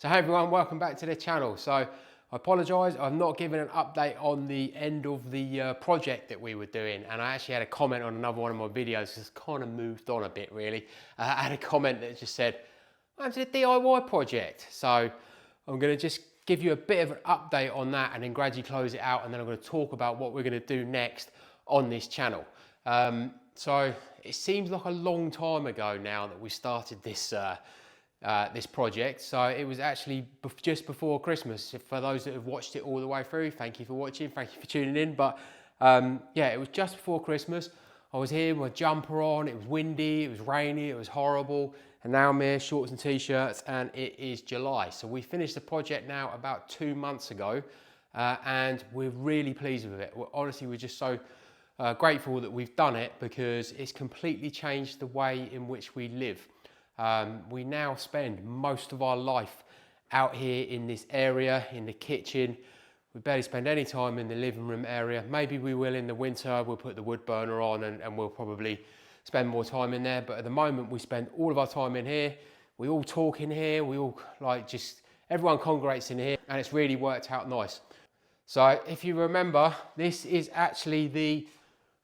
So hey everyone, welcome back to the channel. So I apologise, I've not given an update on the end of the project that we were doing, and I actually had a comment on another one of my videos that's kind of moved on a bit really. I had a comment that just said, I'm to the DIY project. So I'm going to just give you a bit of an update on that and then gradually close it out, and then I'm going to talk about what we're going to do next on this channel. So it seems like a long time ago now that we started this this project. So it was actually just before Christmas. For those that have watched it all the way through, thank you for watching, thank you for tuning in. But yeah, it was just before Christmas. I was here with my jumper on, it was windy, it was rainy, it was horrible. And now I'm here, shorts and t-shirts, and it is July. So we finished the project now about 2 months ago, and we're really pleased with it. Honestly, we're just so grateful that we've done it, because it's completely changed the way in which we live. We now spend most of our life out here in this area, in the kitchen. We barely spend any time in the living room area. Maybe we will in the winter, we'll put the wood burner on and we'll probably spend more time in there. But at the moment, we spend all of our time in here. We all talk in here, we all everyone congregates in here, and it's really worked out nice. So if you remember, this is actually the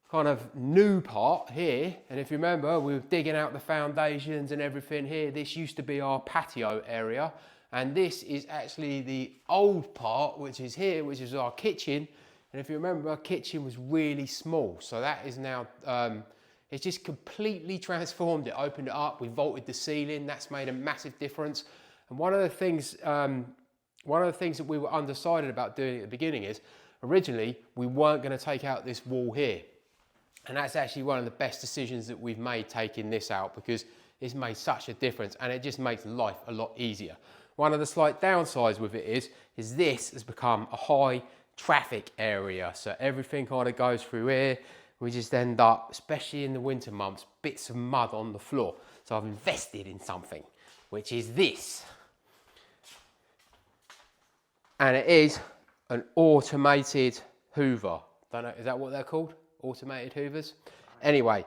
kind of new part here, and if you remember, we were digging out the foundations and everything here. This used to be our patio area, and this is actually the old part, which is here, which is our kitchen. And if you remember, our kitchen was really small, so that is now it's just completely transformed it, opened it up. We vaulted the ceiling. That's made a massive difference. And one of the things that we were undecided about doing at the beginning is, originally we weren't going to take out this wall here. And that's actually one of the best decisions that we've made, taking this out, because it's made such a difference and it just makes life a lot easier. One of the slight downsides with it is this has become a high traffic area. So everything kind of goes through here. We just end up, especially in the winter months, bits of mud on the floor. So I've invested in something, which is this. And it is an automated Hoover. Don't know, is that what they're called? Automated hoovers. Anyway,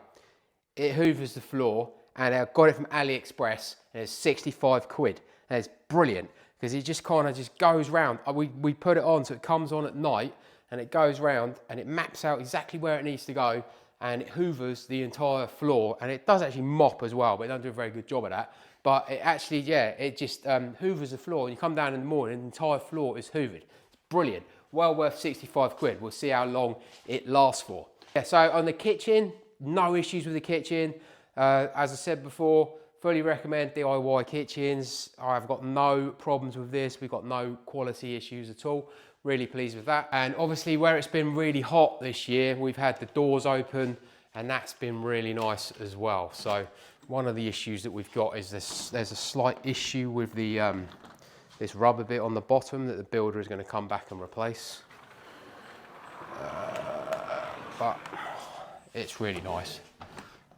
it hoovers the floor, and I got it from AliExpress, and it's 65 quid. And it's brilliant because it just kind of just goes round. We put it on so it comes on at night, and it goes round and it maps out exactly where it needs to go, and it hoovers the entire floor. And it does actually mop as well, but it doesn't do a very good job of that. But it actually, yeah, it just hoovers the floor, and you come down in the morning and the entire floor is hoovered. It's brilliant. Well worth 65 quid. We'll see how long it lasts for. Yeah, so on the kitchen, no issues with the kitchen. As I said before, fully recommend DIY kitchens. I've got no problems with this. We've got no quality issues at all. Really pleased with that. And obviously, where it's been really hot this year, we've had the doors open, and that's been really nice as well. So one of the issues that we've got is there's a slight issue with the this rubber bit on the bottom that the builder is going to come back and replace. But it's really nice.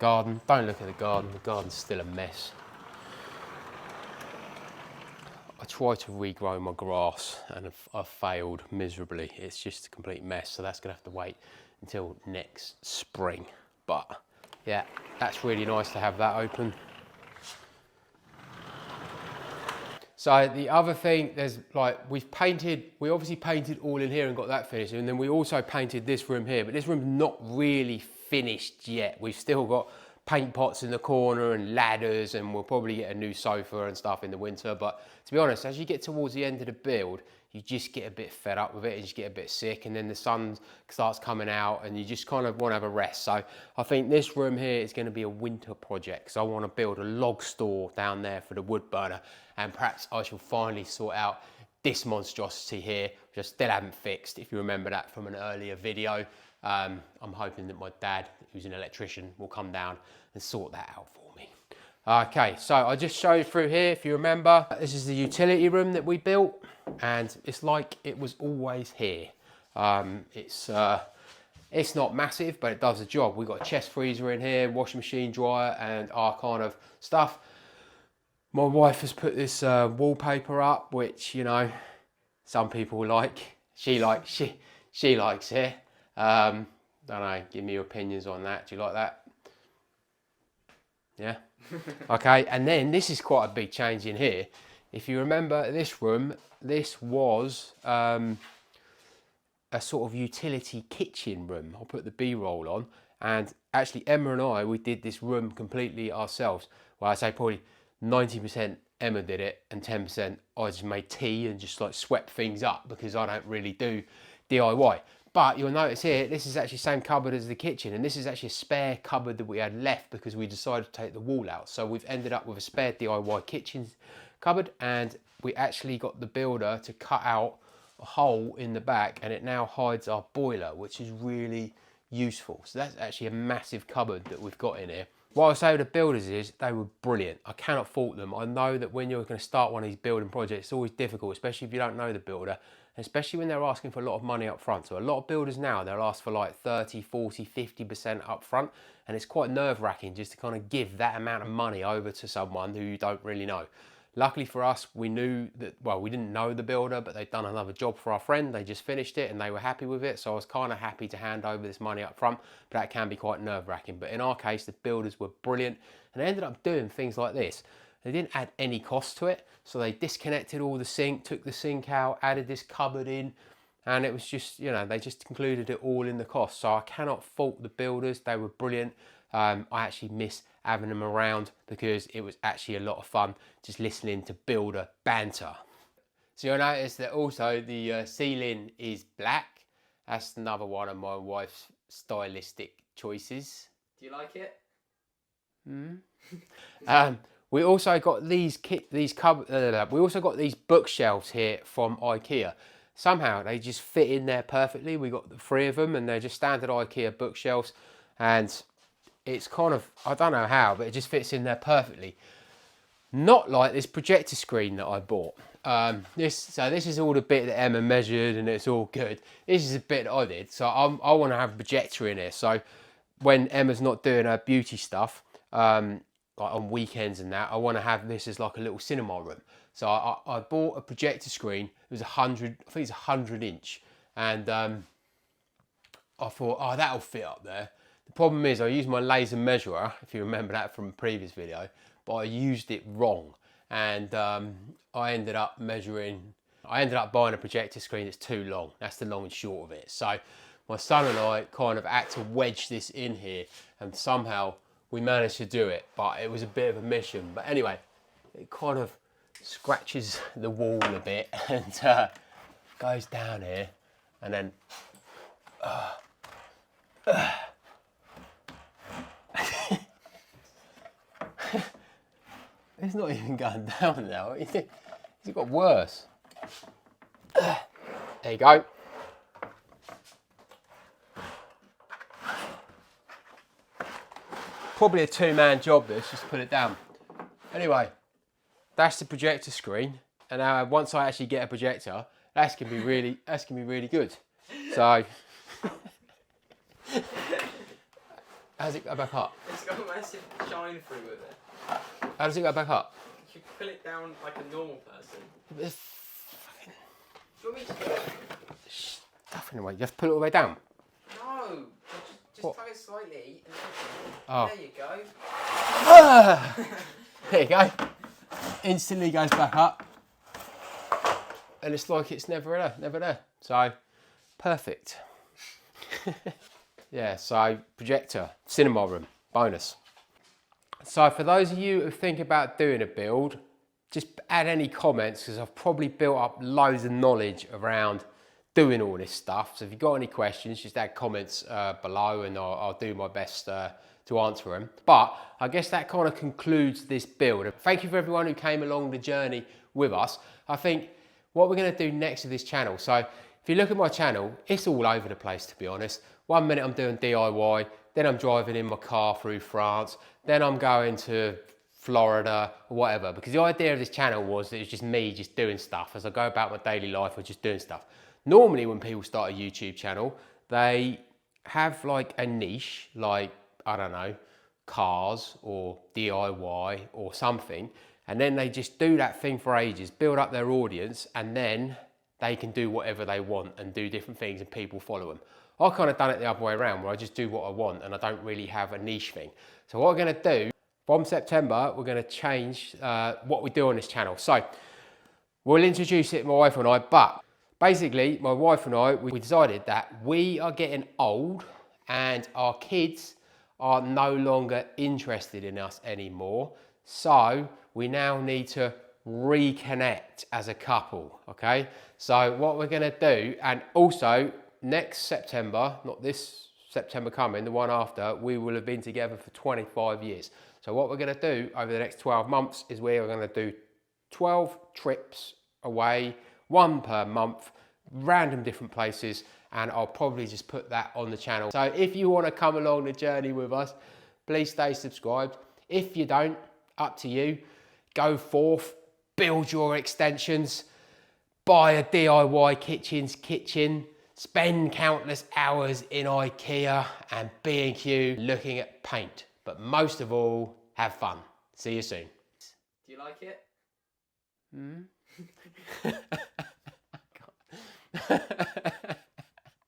Garden, don't look at the garden's still a mess. I tried to regrow my grass and I've failed miserably. It's just a complete mess, so that's gonna have to wait until next spring. But yeah, that's really nice to have that open. So the other thing, there's we obviously painted all in here and got that finished, and then we also painted this room here, but this room's not really finished yet. We've still got paint pots in the corner and ladders, and we'll probably get a new sofa and stuff in the winter. But to be honest, as you get towards the end of the build, you just get a bit fed up with it, you just get a bit sick, and then the sun starts coming out and you just kind of want to have a rest. So I think this room here is going to be a winter project, because I want to build a log store down there for the wood burner, and perhaps I shall finally sort out this monstrosity here, which I still haven't fixed, if you remember that from an earlier video. I'm hoping that my dad, who's an electrician, will come down and sort that out for me. Okay, so I'll just show you through here. If you remember, this is the utility room that we built, and it's like it was always here. It's not massive, but it does the job. We've got a chest freezer in here, washing machine, dryer, and our kind of stuff. My wife has put this wallpaper up, which, you know, some people like. She likes it. Don't know, give me your opinions on that. Do you like that? Yeah? Okay, and then this is quite a big change in here. If you remember this room, this was a sort of utility kitchen room. I'll put the B-roll on. And actually Emma and I, we did this room completely ourselves. Well, I say probably 90% Emma did it and 10% I just made tea and just like swept things up because I don't really do DIY. But you'll notice here, this is actually the same cupboard as the kitchen, and this is actually a spare cupboard that we had left because we decided to take the wall out. So we've ended up with a spare DIY kitchen cupboard, and we actually got the builder to cut out a hole in the back, and it now hides our boiler, which is really useful. So that's actually a massive cupboard that we've got in here. What I say with the builders is they were brilliant. I cannot fault them. I know that when you're going to start one of these building projects, it's always difficult, especially if you don't know the builder, especially when they're asking for a lot of money up front. So a lot of builders now, they'll ask for like 30, 40, 50% up front, and it's quite nerve-wracking just to kind of give that amount of money over to someone who you don't really know. Luckily for us, we knew that, well, we didn't know the builder, but they'd done another job for our friend. They just finished it and they were happy with it. So I was kind of happy to hand over this money up front, but that can be quite nerve-wracking. But in our case, the builders were brilliant, and they ended up doing things like this. They didn't add any cost to it. So they disconnected all the sink, took the sink out, added this cupboard in, and it was just, you know, they just included it all in the cost. So I cannot fault the builders. They were brilliant. I actually miss having them around because it was actually a lot of fun just listening to builder banter. So you'll notice that also the ceiling is black. That's another one of my wife's stylistic choices. Do you like it? We also got these bookshelves here from IKEA. Somehow they just fit in there perfectly. We got the 3 of them, and they're just standard IKEA bookshelves, and it's kind of, I don't know how, but it just fits in there perfectly. Not like this projector screen that I bought. This is all the bit that Emma measured, and it's all good. This is a bit that I did. So I want to have a projector in here. So when Emma's not doing her beauty stuff, like on weekends and that, I want to have this as like a little cinema room. So I bought a projector screen. It was 100, I think it's 100-inch, and I thought, oh, that'll fit up there. The problem is I used my laser measurer, if you remember that from a previous video, but I used it wrong, and I ended up buying a projector screen that's too long. That's the long and short of it. So my son and I kind of had to wedge this in here, and somehow we managed to do it, but it was a bit of a mission. But anyway, it kind of scratches the wall a bit and goes down here, and then it's not even going down now. It's got worse. There you go. Probably a 2-man job this, just to put it down. Anyway, that's the projector screen, and now once I actually get a projector, that's gonna be really good. So how's it go back up? It's got a massive shine through with it. How does it go back up? You pull it down like a normal person. There's Do you want me to do it? stuff in the way. You have to pull it all the way down. No, just tug it slightly. And Oh. there you go. There you go. Instantly goes back up, and it's like it's never there. So perfect. Yeah. So projector, cinema room, bonus. So for those of you who think about doing a build, just add any comments, because I've probably built up loads of knowledge around doing all this stuff. So if you've got any questions, just add comments below, and I'll do my best to answer them. But I guess that kind of concludes this build. Thank you for everyone who came along the journey with us. I think what we're going to do next with this channel, so if you look at my channel, it's all over the place, to be honest. 1 minute I'm doing DIY, then I'm driving in my car through France, then I'm going to Florida or whatever, because the idea of this channel was that it's just me just doing stuff. As I go about my daily life, I'm just doing stuff. Normally when people start a YouTube channel, they have like a niche, like, I don't know, cars or DIY or something, and then they just do that thing for ages, build up their audience, and then they can do whatever they want and do different things and people follow them. I kind of done it the other way around, where I just do what I want and I don't really have a niche thing. So what we're going to do, from September, we're going to change what we do on this channel. So We'll introduce it, my wife and I, but basically my wife and I, we decided that we are getting old and our kids are no longer interested in us anymore. So we now need to reconnect as a couple, okay? So what we're gonna do, and also next September, not this September coming, the one after, we will have been together for 25 years. So what we're gonna do over the next 12 months is we're gonna do 12 trips away, one per month, random different places, and I'll probably just put that on the channel. So if you want to come along the journey with us, please stay subscribed. If you don't, up to you. Go forth, build your extensions, buy a DIY kitchen, spend countless hours in IKEA and B&Q looking at paint. But most of all, have fun. See you soon. Do you like it? Hmm?